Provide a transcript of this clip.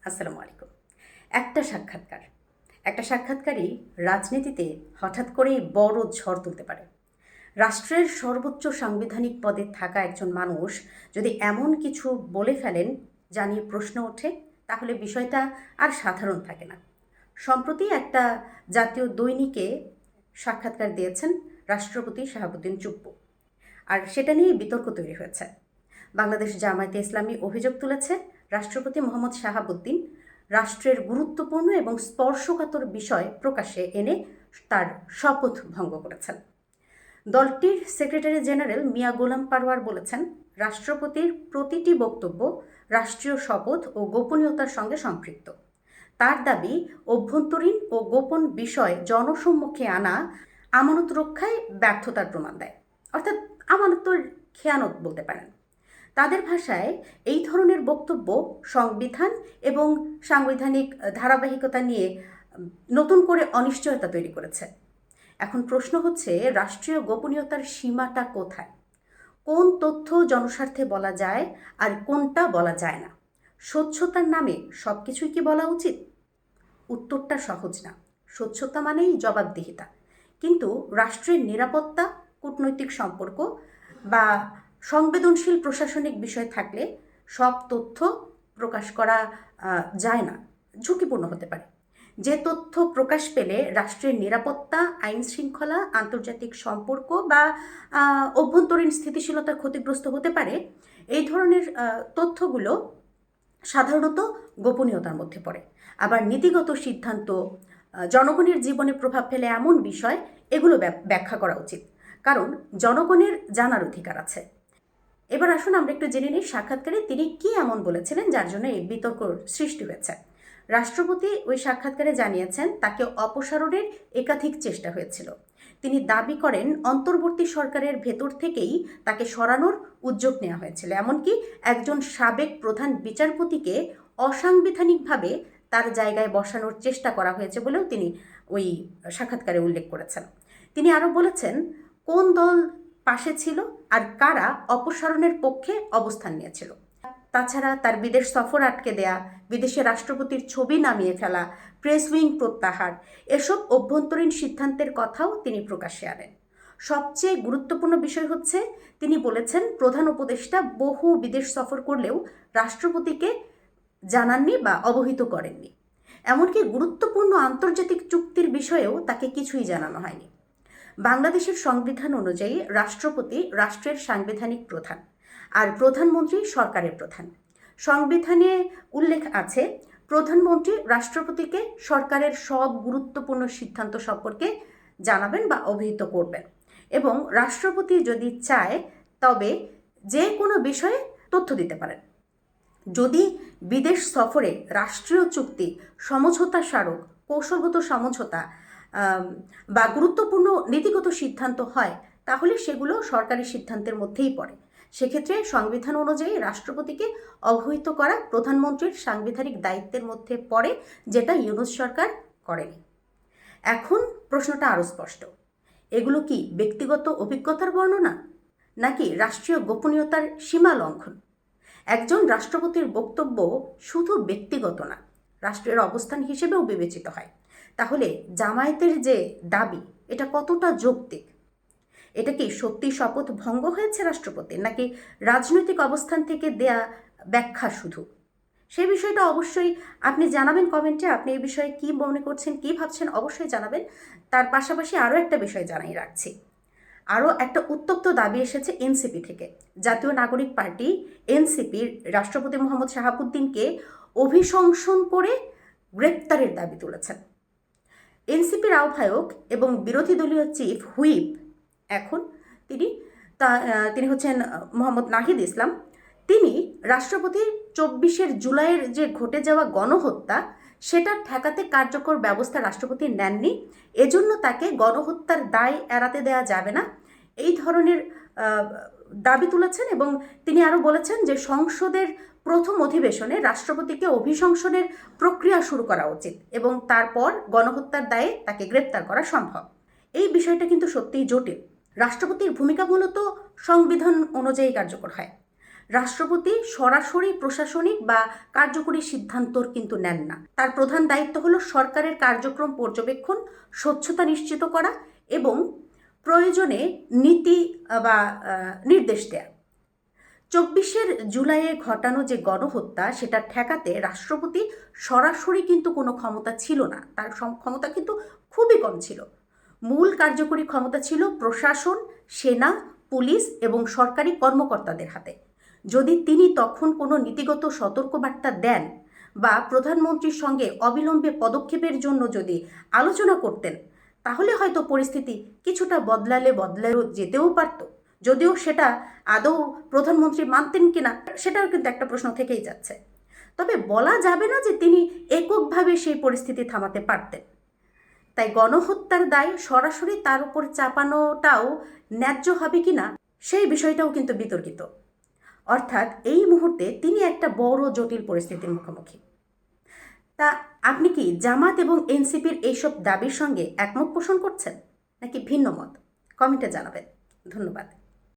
আসসালামু আলাইকুম। একটা সাক্ষাৎকারই রাজনীতিতে হঠাৎ করেই বড় ঝড় তুলতে পারে। রাষ্ট্রের সর্বোচ্চ সাংবিধানিক পদে থাকা একজন মানুষ যদি এমন কিছু বলে ফেলেন যা নিয়ে প্রশ্ন ওঠে, তাহলে বিষয়টা আর সাধারণ থাকে না। সম্প্রতি একটা জাতীয় দৈনিকে সাক্ষাৎকার দিয়েছেন রাষ্ট্রপতি শাহাবুদ্দিন চুপ্পু, আর সেটা নিয়ে বিতর্ক তৈরি হয়েছে। বাংলাদেশ জামায়াতে ইসলামী অভিযোগ তুলেছে, রাষ্ট্রপতি মোহাম্মদ শাহাবুদ্দিন রাষ্ট্রের গুরুত্বপূর্ণ এবং স্পর্শকাতর বিষয় প্রকাশ্যে এনে তার শপথ ভঙ্গ করেছেন। দলটির সেক্রেটারি জেনারেল মিয়া গোলাম পারওয়ার বলেছেন, রাষ্ট্রপতির প্রতিটি বক্তব্য রাষ্ট্রীয় শপথ ও গোপনীয়তার সঙ্গে সম্পৃক্ত। তার দাবি, অভ্যন্তরীণ ও গোপন বিষয় জনসম্মুখে আনা আমানত রক্ষায় ব্যর্থতার প্রমাণ দেয়, অর্থাৎ আমানতের খেয়ানত বলতে পারেন। তাদের ভাষায় এই ধরনের বক্তব্য সংবিধান এবং সাংবিধানিক ধারাবাহিকতা নিয়ে নতুন করে অনিশ্চয়তা তৈরি করেছে। এখন প্রশ্ন হচ্ছে, রাষ্ট্রীয় গোপনীয়তার সীমাটা কোথায়? কোন তথ্য জনস্বার্থে বলা যায় আর কোনটা বলা যায় না? স্বচ্ছতার নামে সব কিছুই কি বলা উচিত? উত্তরটা সহজ না। স্বচ্ছতা মানেই জবাবদিহিতা, কিন্তু রাষ্ট্রের নিরাপত্তা, কূটনৈতিক সম্পর্ক বা সংবেদনশীল প্রশাসনিক বিষয় থাকলে সব তথ্য প্রকাশ করা যায় না, ঝুঁকিপূর্ণ হতে পারে। যে তথ্য প্রকাশ পেলে রাষ্ট্রের নিরাপত্তা, আইন শৃঙ্খলা, আন্তর্জাতিক সম্পর্ক বা অভ্যন্তরীণ স্থিতিশীলতা ক্ষতিগ্রস্ত হতে পারে, এই ধরনের তথ্যগুলো সাধারণত গোপনীয়তার মধ্যে পড়ে। আবার নীতিগত সিদ্ধান্ত, জনগণের জীবনে প্রভাব ফেলে এমন বিষয়, এগুলো ব্যাখ্যা করা উচিত, কারণ জনগণের জানার অধিকার আছে। এবার আসুন আমরা একটু জেনে নিই সাক্ষাৎকারে তিনি কি এমন বলেছিলেন যার জন্য এই বিতর্ক সৃষ্টি হয়েছে। রাষ্ট্রপতি ওই সাক্ষাৎকারে জানিয়েছেন, তাকে অপসারণের একাধিক চেষ্টা হয়েছিল। তিনি দাবি করেন, অন্তর্বর্তী সরকারের ভেতর থেকেই তাকে সরানোর উদ্যোগ নেওয়া হয়েছিল। এমনকি একজন সাবেক প্রধান বিচারপতিকে অসাংবিধানিকভাবে তার জায়গায় বসানোর চেষ্টা করা হয়েছে বলেও তিনি ওই সাক্ষাৎকারে উল্লেখ করেছেন। তিনি আরও বলেছেন, কোন দল পাশে ছিল আর কারা অপসারণের পক্ষে অবস্থান নিয়েছিল। তাছাড়া তার বিদেশ সফর আটকে দেয়া, বিদেশে রাষ্ট্রপতির ছবি নামিয়ে ফেলা, প্রেস উইং প্রত্যাহার, এসব অভ্যন্তরীণ সিদ্ধান্তের কথাও তিনি প্রকাশ্যে আনেন। সবচেয়ে গুরুত্বপূর্ণ বিষয় হচ্ছে, তিনি বলেছেন প্রধান উপদেষ্টা বহু বিদেশ সফর করলেও রাষ্ট্রপতিকে জানাননি বা অবহিত করেননি। এমনকি গুরুত্বপূর্ণ আন্তর্জাতিক চুক্তির বিষয়েও তাকে কিছুই জানানো হয়নি। বাংলাদেশের সংবিধান অনুযায়ী রাষ্ট্রপতি রাষ্ট্রের সাংবিধানিক প্রধান আর প্রধানমন্ত্রী সরকারের প্রধান। সংবিধানে উল্লেখ আছে, প্রধানমন্ত্রী রাষ্ট্রপতিকে সরকারের সব গুরুত্বপূর্ণ সিদ্ধান্ত সম্পর্কে জানাবেন বা অবহিত করবেন, এবং রাষ্ট্রপতি যদি চায় তবে যে কোনো বিষয়ে তথ্য দিতে পারেন। যদি বিদেশ সফরে রাষ্ট্রীয় চুক্তি, সমঝোতা স্মারক, কৌশলগত সমঝোতা বা গুরুত্বপূর্ণ নীতিগত সিদ্ধান্ত হয়, তাহলে সেগুলো সরকারি সিদ্ধান্তের মধ্যেই পড়ে। সেক্ষেত্রে সংবিধান অনুযায়ী রাষ্ট্রপতিকে অবহিত করা প্রধানমন্ত্রীর সাংবিধানিক দায়িত্বের মধ্যে পড়ে, যেটা ইউনূস সরকার করেনি। এখন প্রশ্নটা আরও স্পষ্ট, এগুলো কি ব্যক্তিগত অভিজ্ঞতার বর্ণনা নাকি রাষ্ট্রীয় গোপনীয়তার সীমা লঙ্ঘন? একজন রাষ্ট্রপতির বক্তব্য শুধু ব্যক্তিগত না, রাষ্ট্রের অবস্থান হিসেবেও বিবেচিত হয়। তাহলে জামায়াতের যে দাবি, এটা কতটা যৌক্তিক? এটা কি সত্যি শপথ ভঙ্গ হয়েছে রাষ্ট্রপতির, নাকি রাজনৈতিক অবস্থান থেকে দেয়া ব্যাখ্যা শুধু? সেই বিষয়টা অবশ্যই আপনি জানাবেন কমেন্টে। আপনি এই বিষয়ে কী মনে করছেন, কী ভাবছেন, অবশ্যই জানাবেন। তার পাশাপাশি আরও একটা বিষয় জানাই রাখছি, আরও একটা উত্তপ্ত দাবি এসেছে এনসিপি থেকে। জাতীয় নাগরিক পার্টি এনসিপির রাষ্ট্রপতি মোহাম্মদ শাহাবুদ্দিনকে অভিশংসন করে গ্রেপ্তারের দাবি তুলেছেন। এনসিপির আহ্বায়ক এবং বিরোধী দলীয় চিফ হুইপ, এখন তিনি হচ্ছেন মোহাম্মদ নাহিদ ইসলাম। তিনি রাষ্ট্রপতির 24 জুলাইয়ের যে ঘটে যাওয়া গণহত্যা, সেটা ঠেকাতে কার্যকর ব্যবস্থা রাষ্ট্রপতি নেননি, এজন্য তাকে গণহত্যার দায় এড়াতে দেওয়া যাবে না, এই ধরনের দাবি তুলেছেন। এবং তিনি আরও বলেছেন যে সংসদের প্রথম অধিবেশনে রাষ্ট্রপতিকে অভিশংসনের প্রক্রিয়া শুরু করা উচিত এবং তারপর গণহত্যার দায়ে তাকে গ্রেপ্তার করা সম্ভব। এই বিষয়টা কিন্তু সত্যিই জটিল। রাষ্ট্রপতির ভূমিকা মূলত সংবিধান অনুযায়ী কার্যকর হয়। রাষ্ট্রপতি সরাসরি প্রশাসনিক বা কার্যকরী সিদ্ধান্তর কিন্তু নেন না। তার প্রধান দায়িত্ব হলো সরকারের কার্যক্রম পর্যবেক্ষণ, স্বচ্ছতা নিশ্চিত করা এবং প্রয়োজনে নীতি বা নির্দেশ দেয়া। 24 জুলাইয়ে ঘটানো যে গণহত্যা সেটা ঠেকাতে রাষ্ট্রপতি সরাসরি কিন্তু কোনো ক্ষমতা ছিল না, তার ক্ষমতা কিন্তু খুবই কম ছিল। মূল কার্যকরী ক্ষমতা ছিল প্রশাসন, সেনা, পুলিশ এবং সরকারি কর্মকর্তাদের হাতে। যদি তিনি তখন কোনো নীতিগত সতর্কবার্তা দেন বা প্রধানমন্ত্রীর সঙ্গে অবিলম্বে পদক্ষেপের জন্য যদি আলোচনা করতেন, তাহলে হয়তো পরিস্থিতি কিছুটা বদলালেও যেতেও পারত। যদিও সেটা আদৌ প্রধানমন্ত্রী মানতেন কিনা সেটাও কিন্তু একটা প্রশ্ন থেকেই যাচ্ছে। তবে বলা যাবে না যে তিনি এককভাবে সেই পরিস্থিতি থামাতে পারতেন। তাই গণহত্যার দায় সরাসরি তার উপর চাপানোটাও ন্যায্য হবে কিনা সেই বিষয়টাও কিন্তু বিতর্কিত। অর্থাৎ এই মুহূর্তে তিনি একটা বড় জটিল পরিস্থিতির মুখোমুখি। তা আপনি কি জামাত এবং এনসিপির এইসব দাবির সঙ্গে একমত পোষণ করছেন নাকি ভিন্ন মত? কমেন্টে জানাবেন। ধন্যবাদ।